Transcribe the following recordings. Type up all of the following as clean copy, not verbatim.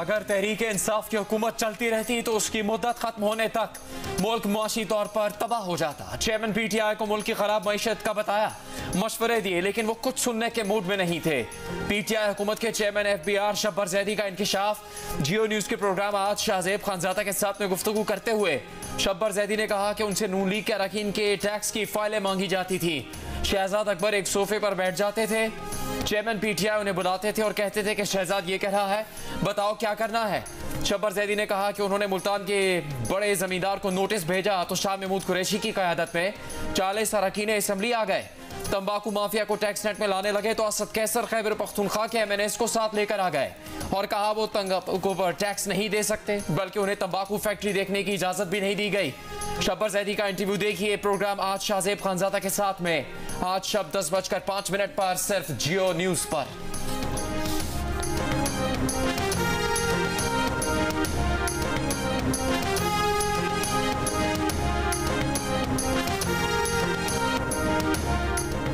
अगर तहरीक इंसाफ की हुकूमत चलती रहती तो उसकी मुद्दत खत्म होने तक मुल्क मुआशी तौर पर तबाह हो जाता। चेयरमैन पीटीआई को मुल्क की खराब मईशत का बताया, मशवरे दिए, लेकिन वो कुछ सुनने के मूड में नहीं थे। पीटीआई हुकूमत के चेयरमैन FBR शब्बर जैदी का इंकिशाफ। जियो न्यूज के प्रोग्राम आज शाहजेब खानजादा के साथ में गुफ्तगू करते हुए शब्बर जैदी ने कहा कि उनसे नून लीग के अरकान के टैक्स की फाइलें मांगी जाती थी। शहजाद अकबर एक सोफे पर बैठ जाते थे, चेयरमैन पीटीआई उन्हें बुलाते थे और कहते थे कि शहजाद ये कह रहा है, बताओ क्या करना है। शब्बर जैदी ने कहा कि उन्होंने मुल्तान के बड़े जमींदार को नोटिस भेजा तो शाह महमूद कुरैशी की क़यादत में 40 अरकान असम्बली आ गए। तंबाकू माफिया को टैक्स नेट में लाने लगे तो असद कैसर खैबर पख्तूनख्वा के MNS को साथ लेकर आ गए और कहा वो तंबाकू पर टैक्स नहीं दे सकते, बल्कि उन्हें तंबाकू फैक्ट्री देखने की इजाजत भी नहीं दी गई। शब्बर जैदी का इंटरव्यू देखिए प्रोग्राम आज शाहजेब खानजादा के साथ में, आज शब 10:05 पर सिर्फ जियो न्यूज पर।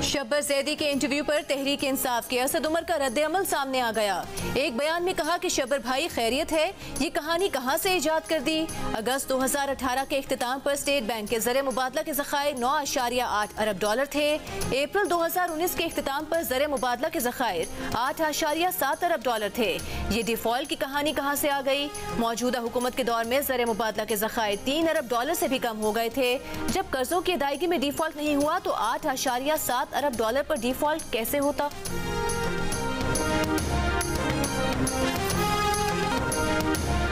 शब्बर जैदी के इंटरव्यू पर तहरीक इंसाफ के असद उमर का रद्द-ए-अमल सामने आ गया। एक बयान में कहा कि शब्बर भाई खैरियत है, ये कहानी कहां से इजाद कर दी। अगस्त 2018 के इख्तिताम पर स्टेट बैंक के ज़र मुबादला के ज़खायर 9.8 अरब डॉलर थे। अप्रैल 2019 के इख्तिताम पर ज़र मुबादला के ज़खायर 8.7 अरब डॉलर थे। ये डिफॉल्ट की कहानी कहां से आ गई। मौजूदा हुकूमत के दौर में ज़र मुबादला के ज़खायर 3 अरब डॉलर से भी कम हो गए थे। जब कर्जों की अदायगी में डिफॉल्ट नहीं हुआ तो 8.7 अरब डॉलर पर डिफॉल्ट कैसे होता।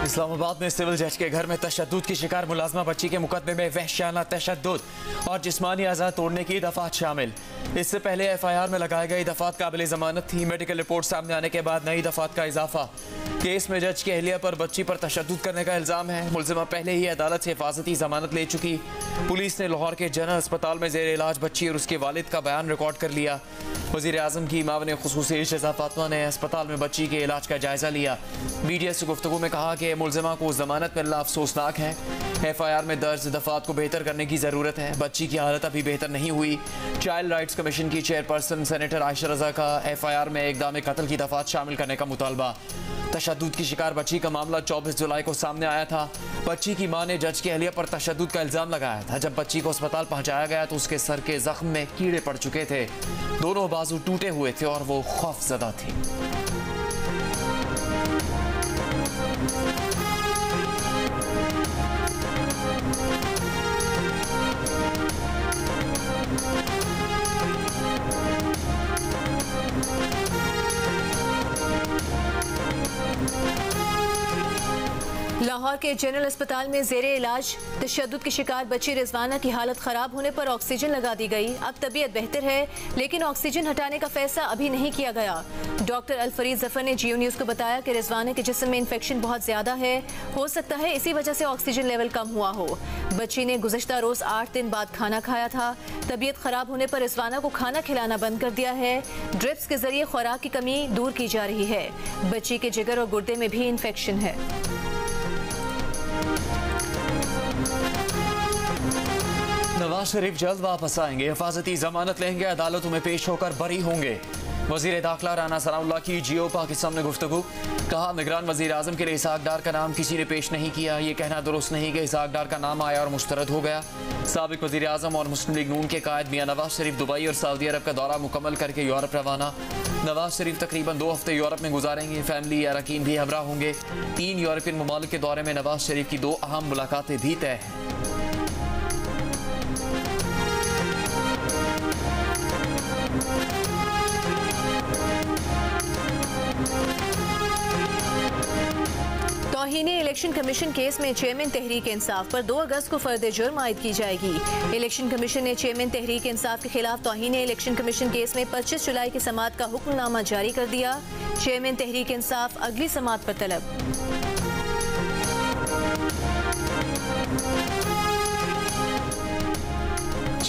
इस्लामाबाद में सिविल जज के घर में तशद्दुद की शिकार मुलाजमा बच्ची के मुकदमे में वहशियाना तशद्दुद और जिस्मानी अज़ा तोड़ने की दफात शामिल। इससे पहले FIR में लगाई गई दफात काबिल जमानत थी। मेडिकल रिपोर्ट सामने आने के बाद नई दफात का इजाफा। केस में जज की अहलिया पर बच्ची पर तशद्दुद करने का इल्ज़ाम है। मुलजिमा पहले ही अदालत से हिफाजती जमानत ले चुकी। पुलिस ने लाहौर के जनरल अस्पताल में जेर इलाज बच्ची और उसके वालिद का बयान रिकॉर्ड कर लिया। वज़ीर आज़म की मावन खुसूसी शहज़ाद फातिमा ने अस्पताल में बच्ची के इलाज का जायजा लिया। मीडिया से गुफ्तगू में कहा कि मुलजिमा को जमानत मिलना अफसोसनाक है। FIR में दर्ज दफात को बेहतर करने की ज़रूरत है। बच्ची की हालत अभी बेहतर नहीं हुई। चाइल्ड राइट्स कमीशन की चेयरपर्सन सेनेटर आयशा रज़ा का FIR में इक़दाम कत्ल की दफात शामिल करने का मुतालबा। तशद्दुद की शिकार बच्ची का मामला 24 जुलाई को सामने आया था। बच्ची की मां ने जज की अहलिया पर तशद्दुद का इल्ज़ाम लगाया था। जब बच्ची को अस्पताल पहुंचाया गया तो उसके सर के जख्म में कीड़े पड़ चुके थे, दोनों बाजू टूटे हुए थे और वो खौफजदा थी। लाहौर के जनरल अस्पताल में जेरे इलाज तशद्दुद की शिकार बच्ची रिजवाना की हालत खराब होने पर ऑक्सीजन लगा दी गई। अब तबीयत बेहतर है, लेकिन ऑक्सीजन हटाने का फैसला अभी नहीं किया गया। डॉक्टर अलफरीद जफर ने जियो न्यूज को बताया कि रिजवाना के जिस्म में इन्फेक्शन बहुत ज्यादा है, हो सकता है इसी वजह से ऑक्सीजन लेवल कम हुआ हो। बच्ची ने गुज़श्ता रोज 8 दिन बाद खाना खाया था। तबीयत खराब होने पर रिजवाना को खाना खिलाना बंद कर दिया है। ड्रिप्स के जरिए खुराक की कमी दूर की जा रही है। बच्ची के जिगर और गुर्दे में भी इन्फेक्शन है। नवाज शरीफ जल्द वापस आएंगे, हिफाजती जमानत लेंगे, अदालतों में पेश होकर बरी होंगे। वजीर दाखिला राना सनाउल्लाह की जियो पाकिस्तान में गुफ्तगू। कहा निगरान वजीर आजम के लिए इसहाक डार का नाम किसी ने पेश नहीं किया। ये कहना दुरुस्त नहीं कि इसहाक डार का नाम आया और मुस्तरद हो गया। साबिक वजीर आजम और मुस्लिम लीग नून के कायद मियां नवाज शरीफ दुबई और सऊदी अरब का दौरा मुकम्मल करके यूरोप रवाना। नवाज शरीफ तकरीबन 2 हफ्ते यूरोप में गुजारेंगे। फैमिली अरकान भी हमरा होंगे। 3 यूरोपियन ममालिक के दौरे में नवाज शरीफ की 2 अहम मुलाकातें भी तय हैं। तौहीने इलेक्शन कमीशन केस में चेयरमैन तहरीक इंसाफ पर 2 अगस्त को फर्द जुर्म आयद की जाएगी। इलेक्शन कमीशन ने चेयरमैन तहरीक इंसाफ के खिलाफ तौहीने इलेक्शन कमीशन केस में 25 जुलाई की समाअत का हुक्मनामा जारी कर दिया। चेयरमैन तहरीक इंसाफ अगली समाअत पर तलब।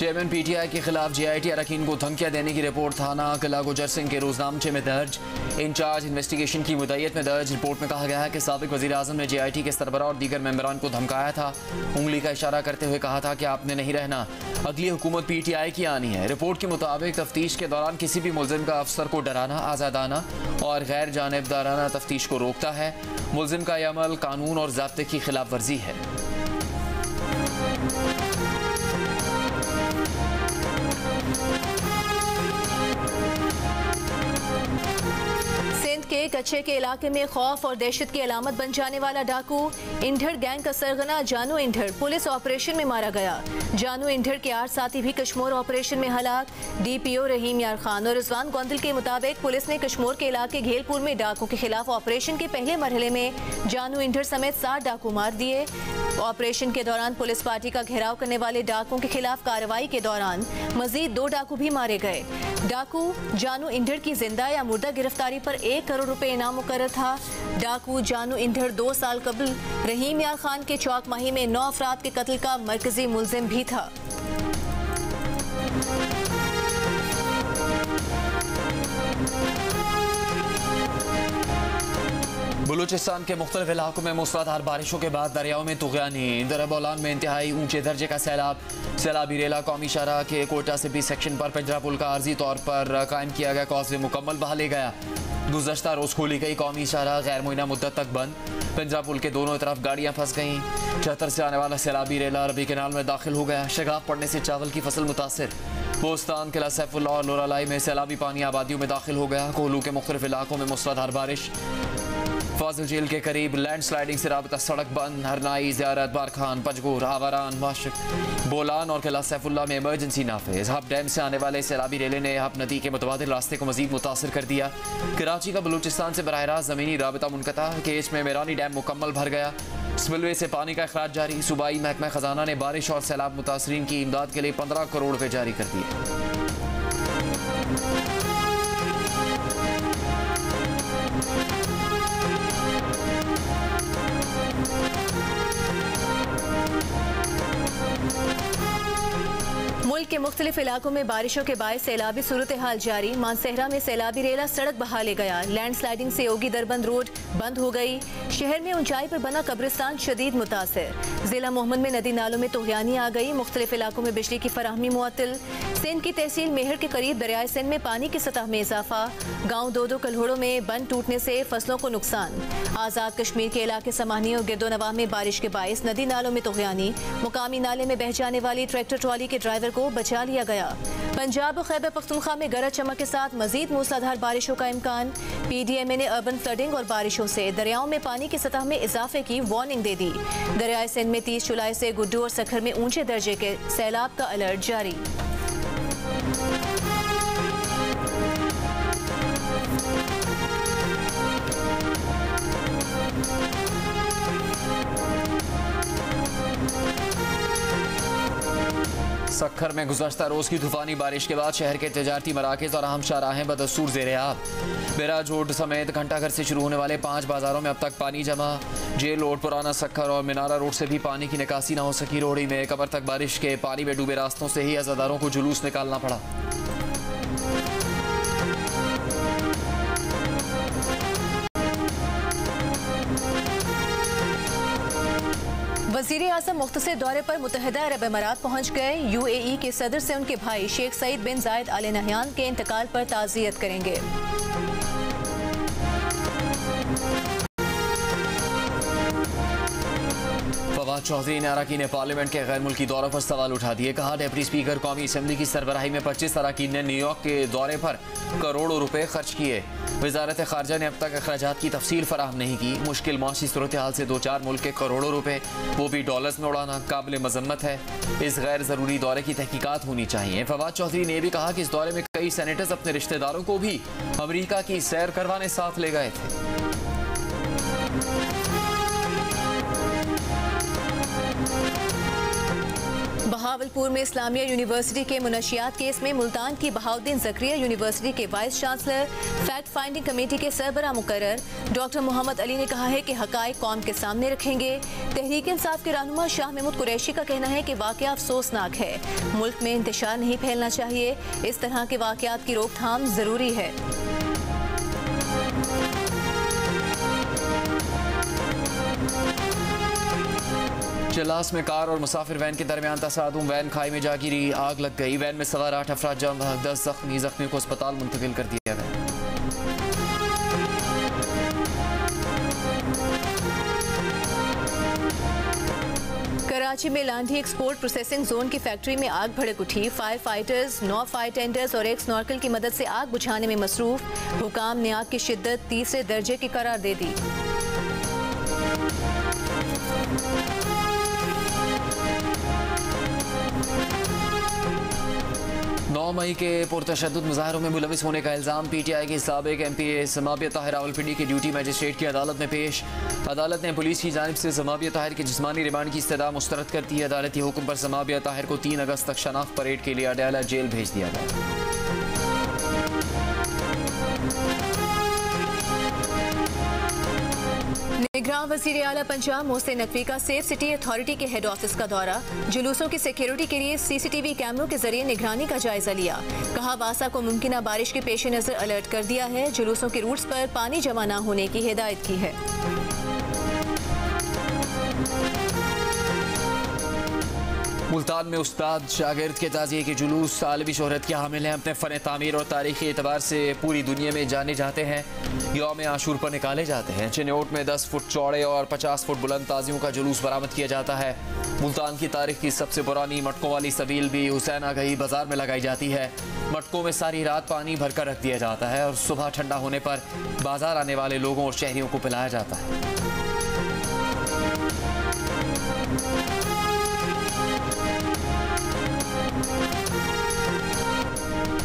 चेयरमैन पीटीआई के खिलाफ जेआईटी अरकान को धमकियां देने की रिपोर्ट थाना किला गुजर सिंह के रोजनामचे में दर्ज। इंचार्ज इन्वेस्टिगेशन की मुद्दत में दर्ज रिपोर्ट में कहा गया है कि साबिक वज़ीर आज़म ने जेआईटी के सरबराह और दीगर मेंबरान को धमकाया था। उंगली का इशारा करते हुए कहा था कि आपने नहीं रहना, अगली हुकूमत पीटीआई की आनी है। रिपोर्ट के मुताबिक तफ्तीश के दौरान किसी भी मुलजिम का अफसर को डराना, आज़ादाना और गैर जानिबदाराना तफ्तीश को रोकता है। मुलजिम का यह अमल कानून और ज़ाब्ते की खिलाफ वर्जी है। सिंध के कच्चे के इलाके में खौफ और दहशत की अलामत बन जाने वाला डाकू इंढर गैंग का सरगना जानू इंढर पुलिस ऑपरेशन में मारा गया। जानू इंढर के 8 साथी भी कश्मीर ऑपरेशन में हलाक। डीपीओ रहीम यार खान और रिजवान गोंदल के मुताबिक पुलिस ने कश्मीर के इलाके घेलपुर में डाकू के खिलाफ ऑपरेशन के पहले मरहले में जानू इंढर समेत 7 डाकू मार दिए। ऑपरेशन के दौरान पुलिस पार्टी का घेराव करने वाले डाकुओं के खिलाफ कार्रवाई के दौरान मजीद 2 डाकू भी मारे गए। डाकू जानू इंढर की जिंदा या मुर्दा गिरफ्तारी पर 1 करोड़ रुपए इनाम मुकर्रर था। डाकू जानू इंढर 2 साल कबल रहीम यार खान के चौक माही में 9 अफराद के कत्ल का मरकजी मुलजिम भी था। बलूचिस्तान के मुख्तलिफ इलाकों में मूसलाधार बारिशों के बाद दरियाओं में तुग़यानी। दरबौलान में इंतहाई ऊंचे दर्जे का सैलाबी रेला कौमी शाहराह के कोटा से भी सेक्शन पर पंजरा पुल का आर्जी तौर पर कायम किया गया कॉजवे मुकम्मल बहा ले गया। गुज़श्ता रोज़ खोली गई कौमी शाहराह गैर मुइना मुद्दत तक बंद। पंजरा पुल के दोनों तरफ गाड़ियाँ फंस गईं। चहतर से आने वाला सैलाबी रेला अरबी कैनाल में दाखिल हो गया। शगाफ पड़ने से चावल की फसल मुतासर। बोस्तान किला सैफुल्लाह और लोरालाई में सैलाबी पानी आबादियों में दाखिल हो गया। कोहलू के मुख्तलिफ इलाकों में मूसलाधार बारिश। फाजिल जेल के करीब लैंड स्लाइडिंग से राबता सड़क बंद। हरनाई, ज़ियारत, बारखान, पंजगोर, आवारान, माशिक, बोलान और किला सैफुल्लाह में इमरजेंसी नाफिज। हब डैम से आने वाले सैलाबी रेले ने हब नदी के मुतबादिल रास्ते को मजीद मुतासर कर दिया। कराची का बलूचिस्तान से बराह रास्त ज़मीनी राबता मुनक़ता। केच में मेरानी डैम मुकम्मल भर गया। स्पिलवे से पानी का अखराज जारी। सूबाई महकमा खजाना ने बारिश और सैलाब मुतासरीन की इमदाद के लिए 15 करोड़ रुपये जारी कर दिए। मुल्क के मुख्तलिफ इलाकों में बारिशों के बायस सैलाबी सूरत हाल जारी। मानसहरा में सैलाबी रेला सड़क बहा ले गया। लैंड स्लाइडिंग से योगी दरबंद रोड बंद हो गई। शहर में ऊंचाई पर बना कब्रिस्तान शदीद मुतासर। जिला मोहम्मद में नदी नालों में तुग़यानी आ गई। मुख्तलिफ इलाकों में बिजली की फराहमी मुअत्तल। सिंध की तहसील मेहर के करीब दरियाए सिंध में पानी की सतह में इजाफा। गाँव 2-2 कल्होड़ों में बंद टूटने से फसलों को नुकसान। आज़ाद कश्मीर के इलाके समानी और गिरदोनवाह में बारिश के बायस नदी नालों में तुग़यानी। मुकामी नाले में बह जाने वाली ट्रैक्टर ट्रॉली के ड्राइवर को बचा लिया गया। पंजाब और खैबर पख्तूनख्वा में गरज चमक के साथ मजीद मूसलाधार बारिशों का इम्कान। पीडीएमए ने अर्बन फ्लडिंग और बारिशों से दरियाओं में पानी की सतह में इजाफे की वार्निंग दे दी। दरियाए सिंध में 30 जुलाई से गुड्डू और सखर में ऊंचे दर्जे के सैलाब का अलर्ट जारी। सखर में गुज़श्ता रोज़ की तूफानी बारिश के बाद शहर के तजारती मराकज़ और अहम शाहराहें बदस्तूर ज़ेरे आब। बेरा जोड़ समेत घंटाघर से शुरू होने वाले 5 बाज़ारों में अब तक पानी जमा। जेल रोड, पुराना सखर और मीनारा रोड से भी पानी की निकासी न हो सकी। रोड़ी में कमर तक बारिश के पानी में डूबे रास्तों से ही अज़ादारों को जुलूस निकालना पड़ा। वज़ीर आज़म मुख्तसर दौरे पर मुत्तहिदा अरब अमारात पहुँच गए। यूएई के सदर से उनके भाई शेख सईद बिन जायद आल नहयान के इंतकाल पर ताज़ियत करेंगे। फवाद चौधरी ने अरकान पार्लियामेंट के गैर मुल्की दौरों पर सवाल उठा दिए। कहा, डिप्टी स्पीकर कौमी असम्बली की सरबराही में 25 अरकान ने न्यूयॉर्क के दौरे पर करोड़ों रुपए खर्च किए। वजारत खारजा ने अब तक अखराजात की तफसील फराहम नहीं की। मुश्किल माशी सूरत हाल से 2-4 मुल्क के करोड़ों रुपए, वो भी डॉलर्स में उड़ाना काबिल मजम्मत है। इस गैर ज़रूरी दौरे की तहकीकात होनी चाहिए। फवाद चौधरी ने भी कहा कि इस दौरे में कई सेनेटर्स अपने रिश्तेदारों को भी अमरीका की सैर करवाने साथ ले गए थे। बहावलपुर में इस्लामिया यूनिवर्सिटी के मुनशियात केस में मुल्तान की बहाउद्दीन ज़करिया यूनिवर्सिटी के vice chancellor fact finding committee के सरबराह मुकर्रर डॉक्टर मोहम्मद अली ने कहा है कि हक़ाइक़ कौम के सामने रखेंगे। तहरीक इंसाफ के रहनुमा शाह महमूद कुरैशी का कहना है कि वाक़या अफसोसनाक है, मुल्क में इंतशार नहीं फैलना चाहिए, इस तरह के वाक़यात की रोकथाम ज़रूरी है। चलास में कार और मुसाफिर वैन के दरमियान तसादुम, वैन खाई में जा गिरी, आग लग गई। वैन में सवार 8 अफराद जाम बहक, 10 जख्मी को अस्पताल मुंतकिल कर दिया गया। कराची में लांडी एक्सपोर्ट प्रोसेसिंग जोन की फैक्ट्री में आग भड़क उठी। फायर फाइटर्स, 9 फायर टेंडर्स और 1 स्नॉर्कल की मदद से आग बुझाने में मसरूफ। हुकाम ने आग की शिद्दत 3 दर्जे की करार दे दी। 9 मई के पुरतशद्दुद मुजाहरों में मुलविस होने का इल्ज़ाम पीटीआई के साबिक एमपी समाबिया ताहिर रावलपिंडी की ड्यूटी मजिस्ट्रेट की अदालत में पेश। अदालत ने पुलिस की जानिब से समाबिया ताहिर के जिस्मानी रिमांड की इस्तदा मुस्तरद कर दी है। अदालती हुक्म पर समाबिया ताहिर को 3 अगस्त तक शनाख्त परेड के लिए अडयाला जेल भेज दिया गया। निगरान वज़ीर आला पंजाब मोहसिन नकवी का सेफ सिटी अथॉरिटी के हेड ऑफिस का दौरा। जुलूसों की सिक्योरिटी के लिए CCTV कैमरों के जरिए निगरानी का जायजा लिया। कहा वासा को मुमकिना बारिश के पेश नजर अलर्ट कर दिया है। जुलूसों के रूट्स पर पानी जमा न होने की हिदायत की है। मुल्तान में उस्ताद शागिर्द के ताज़िये के जुलूस आलमी शोहरत के हामिल हैं। अपने फ़न तामीर और तारीख़ी एतबार से पूरी दुनिया में जाने जाते हैं। यौम आशूर पर निकाले जाते हैं। चिन्नौट में 10 फुट चौड़े और 50 फुट बुलंद ताज़ियों का जुलूस बरामद किया जाता है। मुल्तान की तारीख की सबसे पुरानी मटकों वाली सबील भी हुसैन आगही बाजार में लगाई जाती है। मटकों में सारी रात पानी भरकर रख दिया जाता है और सुबह ठंडा होने पर बाजार आने वाले लोगों और शहरियों को पिलाया जाता है।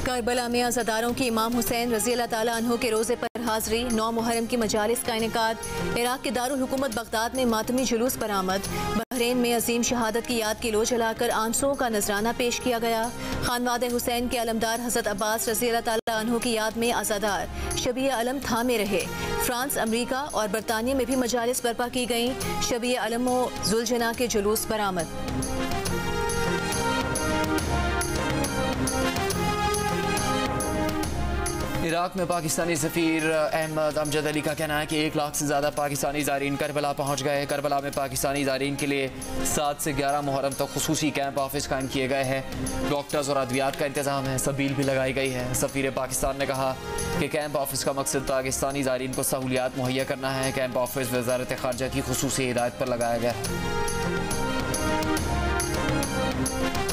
करबला में अज़ादारों की इमाम हुसैन रज़ी अल्लाह ताला अन्हु के रोज़े पर हाज़री। 9 मुहर्रम की मजालिस का इनेकाद। इराक के दारुल हुकूमत बगदाद में मातमी जुलूस बरामद। बहरीन में अजीम शहादत की याद की लो जलाकर आंसुओं का नजराना पेश किया गया। खानवादे हुसैन के अलमदार हज़रत अब्बास रज़ी अल्लाह ताला अन्हु की याद में अज़ादार शबीए अलम थामे रहे। फ्रांस, अमरीका और बरतानिया में भी मजालिस बर्पा की गई। शबीए अलम व जुलजना के जुलूस बरामद। इराक में पाकिस्तानी सफ़ीर अहमद अमजद अली का कहना है कि 1 लाख से ज़्यादा पाकिस्तानी ज़ायरीन करबला पहुँच गए। करबला में पाकिस्तानी ज़ायरीन के लिए 7 से 11 मुहर्रम तक खुसूसी कैंप ऑफिस कायम किए गए हैं। डॉक्टर्स और अद्वियात का इंतज़ाम है। सबील भी लगाई गई है। सफ़ीर पाकिस्तान ने कहा कि कैंप ऑफिस का मकसद पाकिस्तानी ज़ायरीन को सहूलियात मुहैया करना है। कैंप ऑफिस वज़ारत ख़ारजा की खुसूसी हिदायत पर लगाया गया है।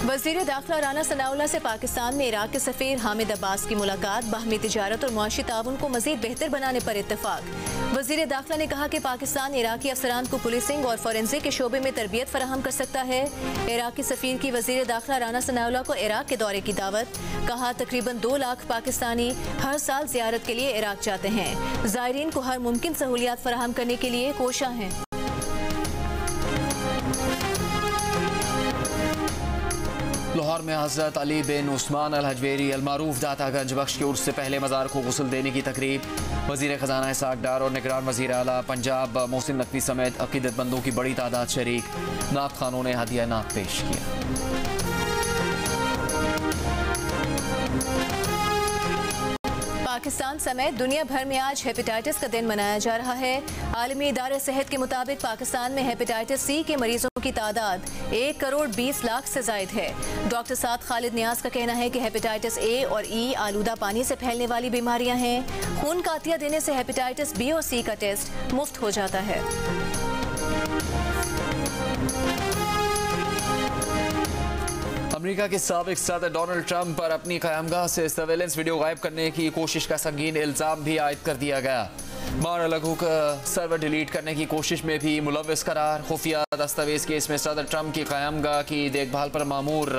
वज़ीर दाखिला राना सनाउल्लाह से पाकिस्तान में इराक के सफ़ीर हामिद अब्बास की मुलाकात। बाहमी तिजारत और मुआशी ताउन को मज़ीद बेहतर बनाने पर इत्तफाक। वज़ीर दाखिला ने कहा कि पाकिस्तान इराकी अफसरान को पुलिसिंग और फॉरेंसिक के शोबे में तरबियत फराहम कर सकता है। इराकी सफ़ीर की वज़ीर दाखिला राना सनाउल्लाह को इराक के दौरे की दावत। कहा तकरीबन 2 लाख पाकिस्तानी हर साल ज़ियारत के लिए इराक जाते हैं। ज़ायरीन को हर मुमकिन सहूलियात फराहम करने के लिए कोशा हैं। लाहौर में हज़रत अली बिन उस्मान अल हजवेरी अल मारूफ दातागंज बख्श के उर्स से पहले मज़ार को गुस्ल देने की तकरीब। वज़ीर ख़जाना इसाक डार और निगरान वज़ीर आला पंजाब मोहसिन नकवी समेत अक़ीदतमंदों की बड़ी तादाद शरीक। नात खानों ने हदिया नात पेश किया। पाकिस्तान समेत दुनिया भर में आज हेपेटाइटिस का दिन मनाया जा रहा है। आलमी इदारे सेहत के मुताबिक पाकिस्तान में हेपेटाइटिस C के मरीजों की तादाद 1 करोड़ 20 लाख से जायद है। डॉक्टर साद खालिद नियाज का कहना है कि हेपेटाइटिस A और E आलूदा पानी से फैलने वाली बीमारियां हैं। खून का अतिया देने से हेपेटाइटिस B और C का टेस्ट मुफ्त हो जाता है। अमेरिका के साबिक सदर डोनाल्ड ट्रंप पर अपनी क़यामगाह से सर्वेलेंस वीडियो गायब करने की कोशिश का संगीन इल्ज़ाम भी आयद कर दिया गया। मार-ए-लागो का सर्वर डिलीट करने की कोशिश में भी मुलव्विस करार। खुफिया दस्तावेज केस में सदर ट्रंप की क़यामगाह की देखभाल पर मामूर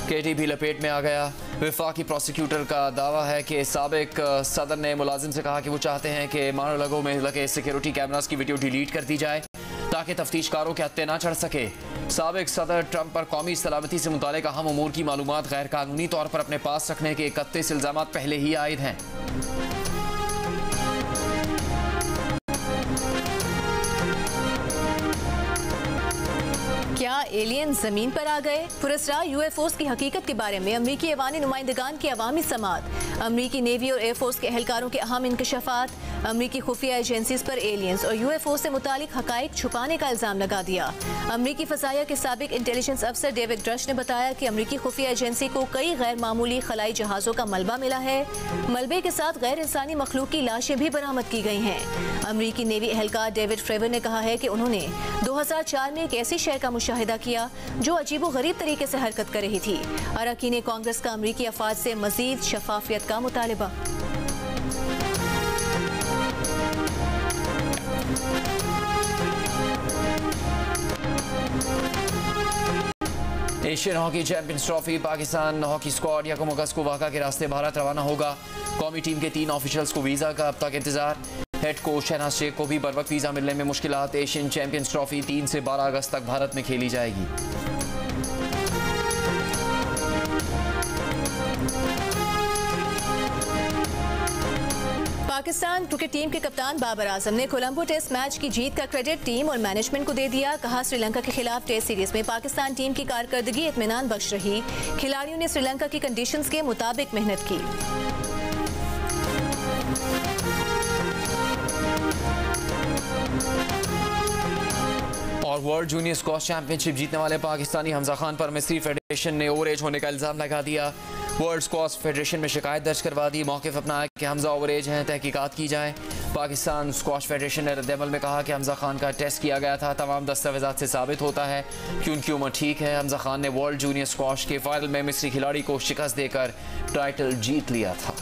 केटी भी लपेट में आ गया। वफाकी प्रोसिक्यूटर का दावा है कि साबिक सदर ने मुलाजिम से कहा कि वो चाहते हैं कि मार-ए-लागो में लगे सिक्योरिटी कैमरास की वीडियो डिलीट कर दी जाए। ताकि तफ्तीशकारों के हत्थे न चढ़ सके। साबिक सदर ट्रंप पर कौमी सलामती से मुतालिक अहम उमूर की मालूमात गैर कानूनी तौर पर अपने पास रखने के 31 इल्जाम पहले ही आयद हैं। क्या एलियन जमीन पर आ गए? पुरस्कार यूएफओस की हकीकत के बारे में अमरीकी ऐवानी नुमाइंदगान की अवामी समात, अमरीकी नेवी और एयरफोर्स के एहलकारों के अहम इंकशाफात, अमरीकी खुफिया एजेंसीज पर एलियंस और यूएफओ से मुतालिक हकाइक छुपाने का इल्जाम लगा दिया। अमरीकी फजाइया के साबिक इंटेलिजेंस अफसर डेविड ड्रश ने बताया कि अमरीकी खुफिया एजेंसी को कई गैर मामूली खलाई जहाजों का मलबा मिला है। मलबे के साथ गैर इंसानी मखलूक की लाशें भी बरामद की गई हैं। अमरीकी नेवी एहलकार डेविड फ्रेवर ने कहा है कि उन्होंने 2004 में एक ऐसी शय का मुशाहिदा किया जो अजीबो गरीब तरीके से हरकत कर रही थी। अरकान कांग्रेस का अमरीकी अफवाज से मजीद शफाफियत का मुतालिबा। Asian hockey champions trophy Pakistan hockey squad 1 अगस्त को वाक़ा के रास्ते भारत रवाना होगा। कौमी टीम के 3 ऑफिशियल्स को वीज़ा का अब तक इंतजार। हेड कोच शहनाज शेख को भी बर वक्त वीज़ा मिलने में मुश्किलात। एशियन चैंपियंस ट्रॉफी 3 से 12 अगस्त तक भारत में खेली जाएगी। पाकिस्तान क्रिकेट टीम के कप्तान बाबर आजम ने कोलंबो टेस्ट मैच की जीत का क्रेडिट टीम और मैनेजमेंट को दे दिया। कहा, श्रीलंका के खिलाफ टेस्ट सीरीज में पाकिस्तान टीम की कारकर्दगी इत्मीनान बख्श रही। खिलाड़ियों ने श्रीलंका की कंडीशंस के मुताबिक मेहनत की। और वर्ल्ड जूनियर स्क्वॉश चैंपियनशिप जीतने वाले पाकिस्तानी हमजा खान पर मिस्री फेडरेशन ने ओवर एज होने का इल्जाम लगा दिया। वर्ल्ड स्क्वॉश फेडरेशन में शिकायत दर्ज करवा दी। मौक़िफ़ अपनाया कि हमजा ओवर एज हैं, तहकीकात की जाए। पाकिस्तान स्क्वॉश फेडरेशन ने रद्द-ए-अमल में कहा कि हमजा खान का टेस्ट किया गया था। तमाम दस्तावेज़ात से साबित होता है कि उनकी उम्र ठीक है। हमजा खान ने वर्ल्ड जूनियर स्क्वॉश के फाइनल में मिस्री खिलाड़ी को शिकस्त देकर टाइटल जीत लिया था।